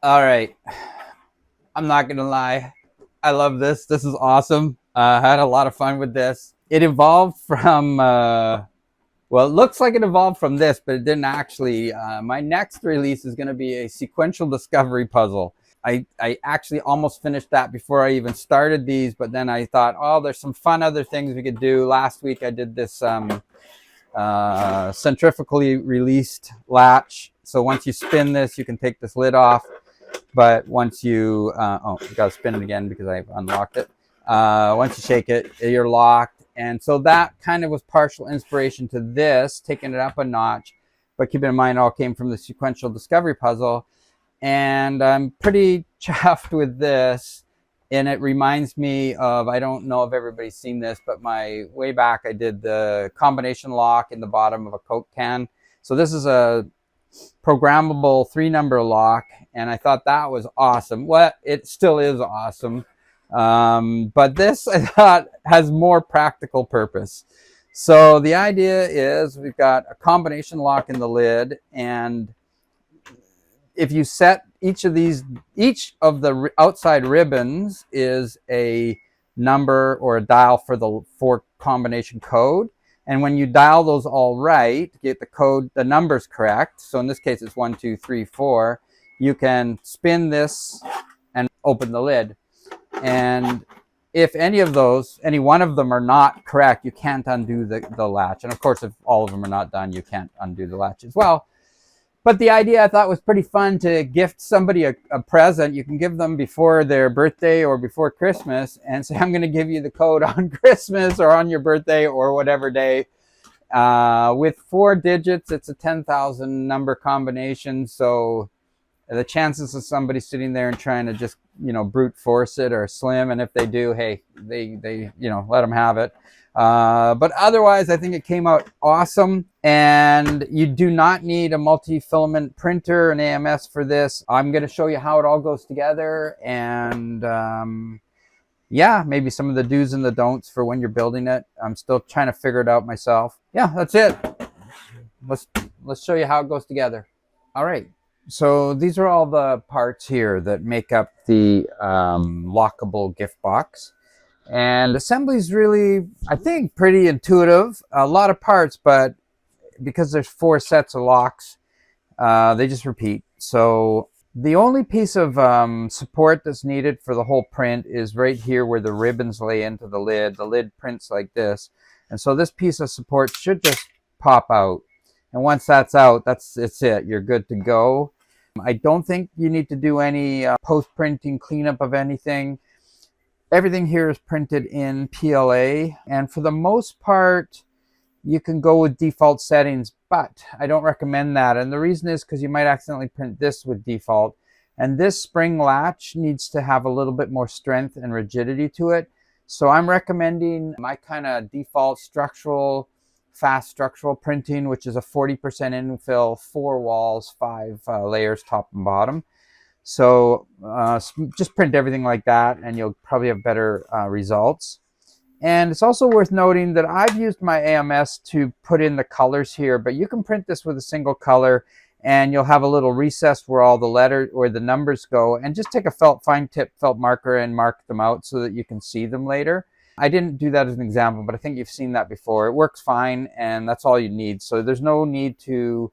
All right. I'm not going to lie. I love this. This is awesome. I had a lot of fun with this. It evolved from, well, it looks like it evolved from this, but it didn't actually. My next release is going to be a sequential discovery puzzle. I actually almost finished that before I even started these, but then I thought, oh, there's some fun other things we could do. Last week I did this centrifugally released latch. So once you spin this, you can take this lid off. But once you, oh, you got to spin it again because I unlocked it. Once you shake it, you're locked. And so that kind of was partial inspiration to this, taking it up a notch. But keep in mind, it all came from the sequential discovery puzzle. And I'm pretty chuffed with this. And it reminds me of, I don't know if everybody's seen this, but my way back, I did the combination lock in the bottom of a Coke can. So this is a programmable 3-number lock, and I thought that was awesome. Well, it still is awesome, but this I thought has more practical purpose. So the idea is we've got a combination lock in the lid, and if you set each of the outside ribbons is a number or a dial for the 4 combination code. And when you dial those all right, get the numbers correct. So in this case, it's 1, 2, 3, 4. You can spin this and open the lid. And if any one of them are not correct, you can't undo the latch. And of course, if all of them are not done, you can't undo the latch as well. But the idea I thought was pretty fun to gift somebody a present. You can give them before their birthday or before Christmas and say, I'm going to give you the code on Christmas or on your birthday or whatever day. With 4 digits, it's a 10,000 number combination. So the chances of somebody sitting there and trying to just, brute force it are slim. And if they do, hey, they let them have it. But otherwise, I think it came out awesome. And you do not need a multi-filament printer, an AMS for this. I'm going to show you how it all goes together. And yeah, maybe some of the do's and the don'ts for when you're building it. I'm still trying to figure it out myself. Yeah, that's it. Let's show you how it goes together. All right. So these are all the parts here that make up the lockable gift box. And assembly is really, I think, pretty intuitive. A lot of parts, but because there's 4 sets of locks, they just repeat. So the only piece of support that's needed for the whole print is right here where the ribbons lay into the lid. The lid prints like this. And so this piece of support should just pop out. And once that's out, it's it. You're good to go. I don't think you need to do any post-printing cleanup of anything. Everything here is printed in PLA, and for the most part, you can go with default settings, but I don't recommend that. And the reason is because you might accidentally print this with default. And this spring latch needs to have a little bit more strength and rigidity to it. So I'm recommending my kind of default fast structural printing, which is a 40% infill, 4 walls, 5 layers, top and bottom. So just print everything like that and you'll probably have better results. And it's also worth noting that I've used my AMS to put in the colors here, but you can print this with a single color and you'll have a little recess where all the letters or the numbers go, and just take a fine tip felt marker and mark them out so that you can see them later. I didn't do that as an example, but I think you've seen that before. It works fine, and that's all you need. So there's no need to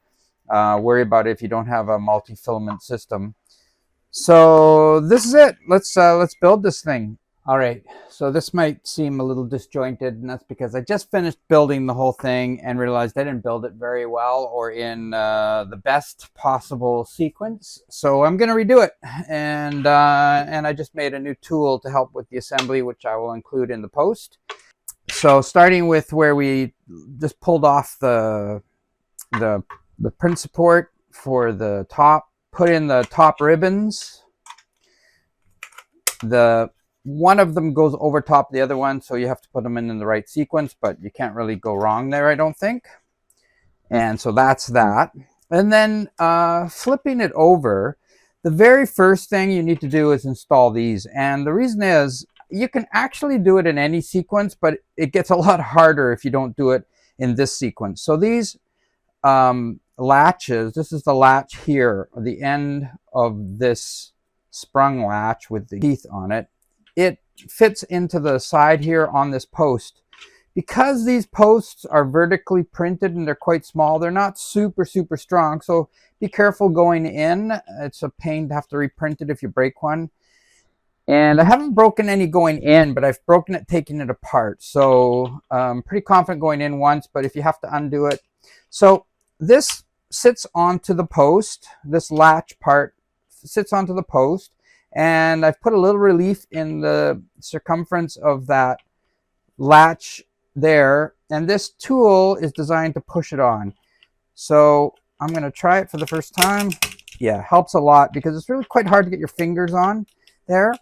worry about it if you don't have a multi-filament system. So this is it. Let's build this thing. All right, so this might seem a little disjointed, and that's because I just finished building the whole thing and realized I didn't build it very well or in the best possible sequence. So I'm going to redo it, and I just made a new tool to help with the assembly, which I will include in the post. So starting with where we just pulled off the print support for the top, put in the top ribbons. One of them goes over top the other one, so you have to put them in the right sequence, but you can't really go wrong there, I don't think. And so that's that. And then flipping it over, the very first thing you need to do is install these. And the reason is you can actually do it in any sequence, but it gets a lot harder if you don't do it in this sequence. So these latches, this is the latch here, the end of this sprung latch with the teeth on it. It fits into the side here on this post. Because these posts are vertically printed and they're quite small, they're not super strong, so be careful going in. It's a pain to have to reprint it if you break one. And I haven't broken any going in, but I've broken it taking it apart. So I'm pretty confident going in once, but if you have to undo it. So this sits onto the post. This latch part sits onto the post. And I've put a little relief in the circumference of that latch there. And this tool is designed to push it on. So I'm going to try it for the first time. Yeah, helps a lot because it's really quite hard to get your fingers on there.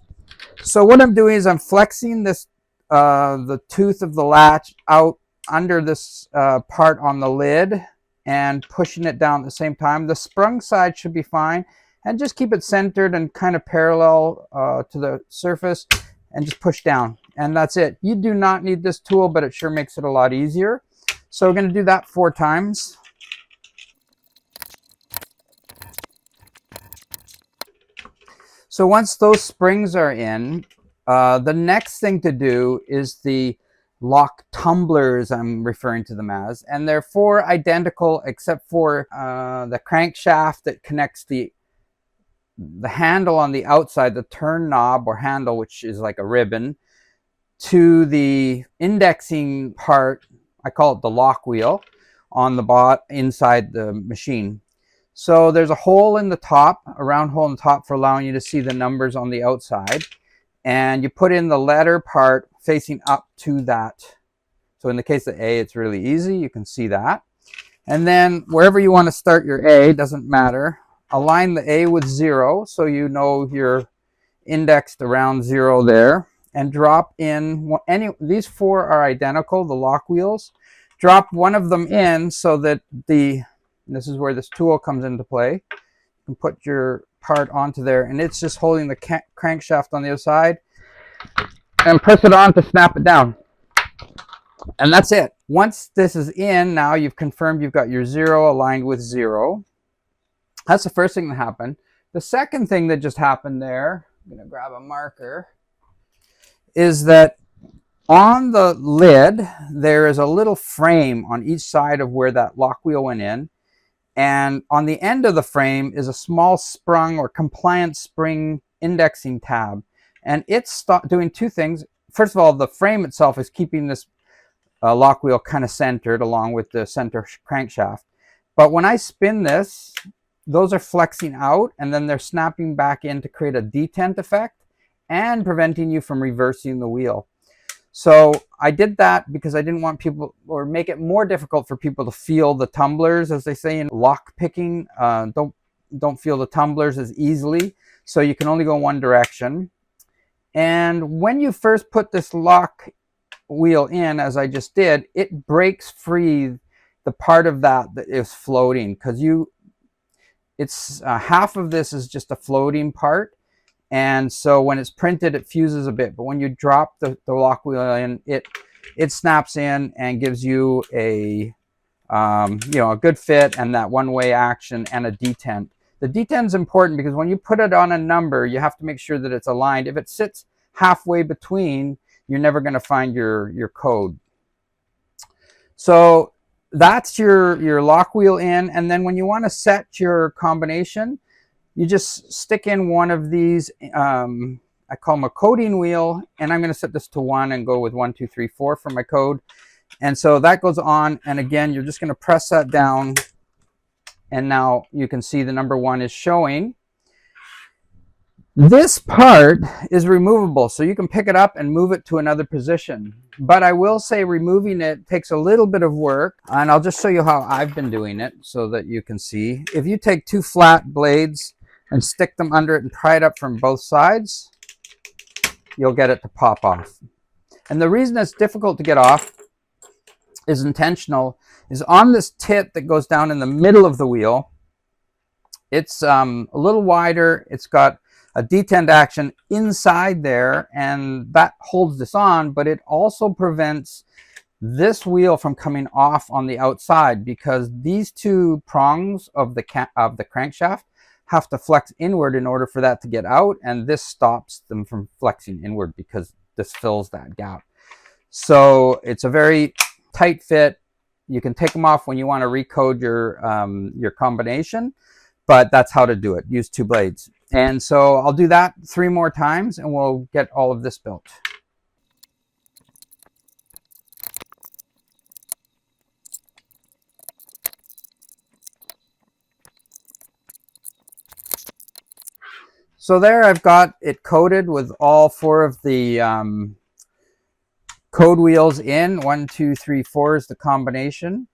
So what I'm doing is I'm flexing this, the tooth of the latch out under this part on the lid and pushing it down at the same time. The sprung side should be fine, and just keep it centered and kind of parallel to the surface and just push down. And that's it. You do not need this tool, but it sure makes it a lot easier. So we're going to do that 4 times. So once those springs are in, the next thing to do is the lock tumblers, I'm referring to them as. And they're 4 identical except for the crankshaft that connects the handle on the outside, the turn knob or handle, which is like a ribbon, to the indexing part. I call it the lock wheel on the inside the machine. So there's a hole in the top, a round hole in the top for allowing you to see the numbers on the outside. And you put in the letter part facing up to that. So in the case of A, it's really easy. You can see that. And then wherever you want to start your A, doesn't matter. Align the A with 0 so you know you're indexed around 0 there. And drop in these 4 are identical, the lock wheels. Drop one of them in so that this is where this tool comes into play. You can put your part onto there, and it's just holding the crankshaft on the other side. And press it on to snap it down. And that's it. Once this is in, now you've confirmed you've got your 0 aligned with 0. That's the first thing that happened. The second thing that just happened there, I'm going to grab a marker, is that on the lid, there is a little frame on each side of where that lock wheel went in. And on the end of the frame is a small sprung or compliant spring indexing tab. And it's doing 2 things. First of all, the frame itself is keeping this lock wheel kind of centered along with the center crankshaft. But when I spin this, those are flexing out and then they're snapping back in to create a detent effect and preventing you from reversing the wheel. So I did that because I didn't want people, or make it more difficult for people to feel the tumblers, as they say in lock picking. Don't feel the tumblers as easily. So you can only go one direction. And when you first put this lock wheel in, as I just did, it breaks free the part of that is floating, because it's half of this is just a floating part. And so when it's printed, it fuses a bit. But when you drop the lock wheel in, it snaps in and gives you a a good fit and that one-way action and a detent. The detent is important because when you put it on a number, you have to make sure that it's aligned. If it sits halfway between, you're never going to find your code. So that's your lock wheel in. And then when you want to set your combination, you just stick in one of these, I call them a coding wheel, and I'm going to set this to 1 and go with 1, 2, 3, 4 for my code. And so that goes on, and again, you're just going to press that down, and now you can see the number 1 is showing. This part is removable, so you can pick it up and move it to another position. But I will say removing it takes a little bit of work, and I'll just show you how I've been doing it so that you can see. If you take 2 flat blades and stick them under it and pry it up from both sides, you'll get it to pop off. And the reason it's difficult to get off is intentional, is on this tit that goes down in the middle of the wheel. It's a little wider. It's got a detent action inside there, and that holds this on, but it also prevents this wheel from coming off on the outside, because these two prongs of the crankshaft have to flex inward in order for that to get out, and this stops them from flexing inward because this fills that gap. So it's a very tight fit. You can take them off when you want to recode your combination, but that's how to do it. Use two blades. And so I'll do that 3 more times and we'll get all of this built. So there I've got it coated with all 4 of the code wheels in. 1, 2, 3, 4 is the combination.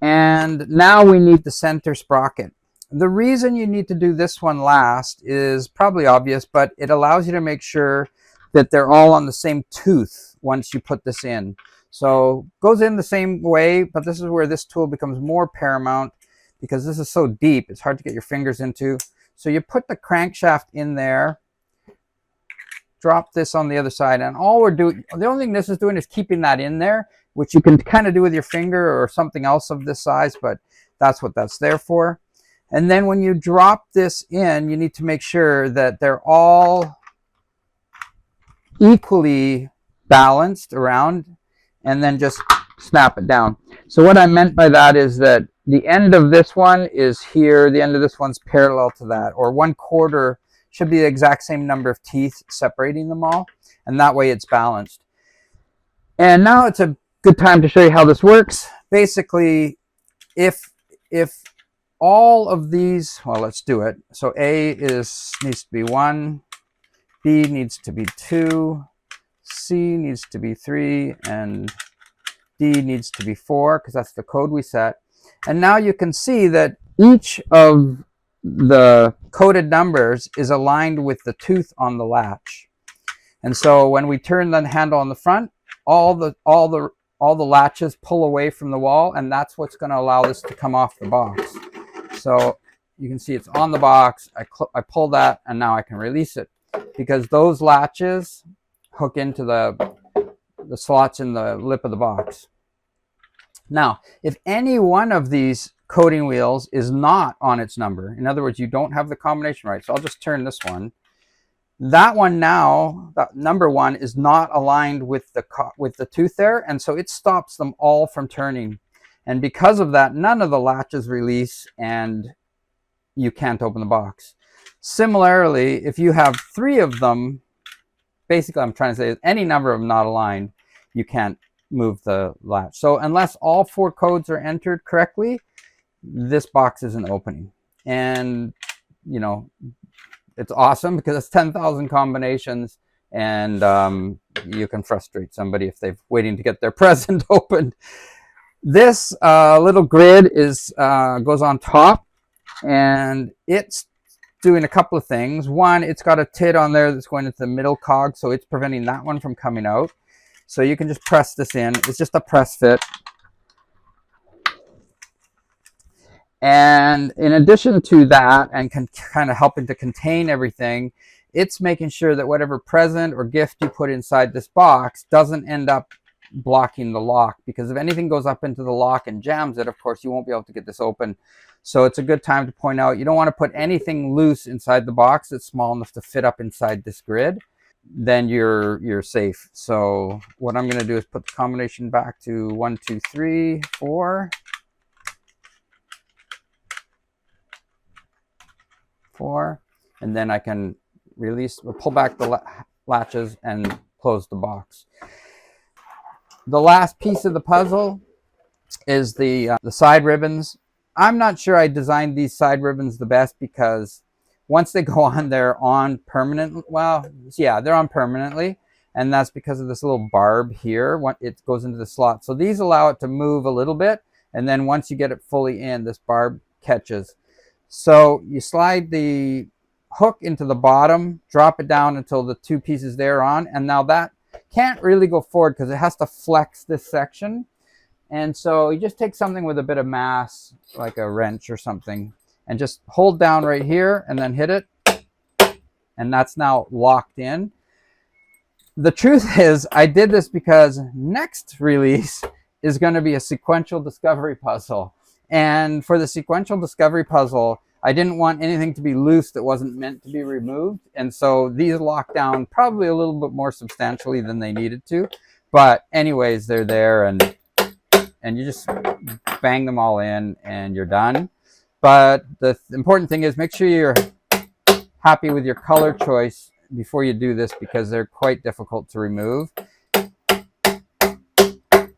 And now we need the center sprocket. The reason you need to do this one last is probably obvious, but it allows you to make sure that they're all on the same tooth once you put this in. So goes in the same way, but this is where this tool becomes more paramount because this is so deep, it's hard to get your fingers into. So you put the crankshaft in there, drop this on the other side, and all we're doing, the only thing this is doing is keeping that in there, which you can kind of do with your finger or something else of this size, but that's what that's there for. And then when you drop this in, you need to make sure that they're all equally balanced around, and then just snap it down. So what I meant by that is that the end of this one is here, the end of this one's parallel to that, or 1/4 should be the exact same number of teeth separating them all, and that way it's balanced. And now it's a good time to show you how this works. Basically, if all of these, well, let's do it. So A needs to be 1, B needs to be 2, C needs to be 3, and D needs to be 4, because that's the code we set. And now you can see that each of the coded numbers is aligned with the tooth on the latch. And so when we turn the handle on the front, all the latches pull away from the wall, and that's what's going to allow this to come off the box. So you can see it's on the box. I pull that, and now I can release it because those latches hook into the slots in the lip of the box. Now, if any one of these coding wheels is not on its number, in other words, you don't have the combination right, so I'll just turn this one. That one now, that number 1, is not aligned with the tooth there, and so it stops them all from turning. And because of that, none of the latches release, and you can't open the box. Similarly, if you have 3 of them, basically I'm trying to say any number of them not aligned, you can't move the latch. So unless all 4 codes are entered correctly, this box isn't opening. And you know, it's awesome because it's 10,000 combinations, and you can frustrate somebody if they're waiting to get their present opened. This little grid goes on top, and it's doing a couple of things. One, it's got a tit on there that's going into the middle cog, so it's preventing that one from coming out. So you can just press this in. It's just a press fit. And in addition to that, and kind of helping to contain everything, it's making sure that whatever present or gift you put inside this box doesn't end up blocking the lock, because if anything goes up into the lock and jams it, of course you won't be able to get this open. So it's a good time to point out you don't want to put anything loose inside the box that's small enough to fit up inside this grid. Then you're safe. So what I'm going to do is put the combination back to 1, 2, 3, 4. 4, and then I can pull back the latches and close the box. The last piece of the puzzle is the side ribbons. I'm not sure I designed these side ribbons the best, because once they go on, they're on permanently. Well, yeah, they're on permanently, and that's because of this little barb here. It goes into the slot. So these allow it to move a little bit, and then once you get it fully in, this barb catches. So you slide the hook into the bottom, drop it down until the 2 pieces there are on, and now that can't really go forward because it has to flex this section. And so you just take something with a bit of mass, like a wrench or something, and just hold down right here and then hit it, and that's now locked in. The truth is, I did this because next release is going to be a sequential discovery puzzle. And for the sequential discovery puzzle, I didn't want anything to be loose that wasn't meant to be removed. And so these lock down probably a little bit more substantially than they needed to. But anyways, they're there, and you just bang them all in and you're done. But the important thing is make sure you're happy with your color choice before you do this, because they're quite difficult to remove.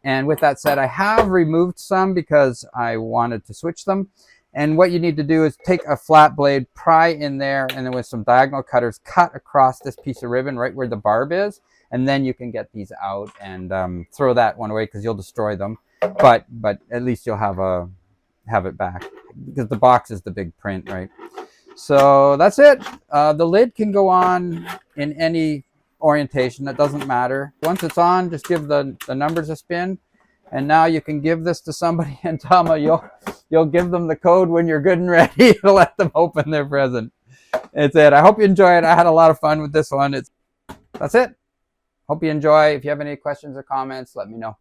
And with that said, I have removed some because I wanted to switch them. And what you need to do is take a flat blade, pry in there, and then with some diagonal cutters, cut across this piece of ribbon right where the barb is. And then you can get these out and throw that one away because you'll destroy them. But at least you'll have it back, because the box is the big print, right? So that's it. The lid can go on in any orientation. That doesn't matter. Once it's on, just give the numbers a spin. And now you can give this to somebody and tell them you'll give them the code when you're good and ready to let them open their present. It's it. I hope you enjoy it. I had a lot of fun with this one. That's it. Hope you enjoy. If you have any questions or comments, let me know.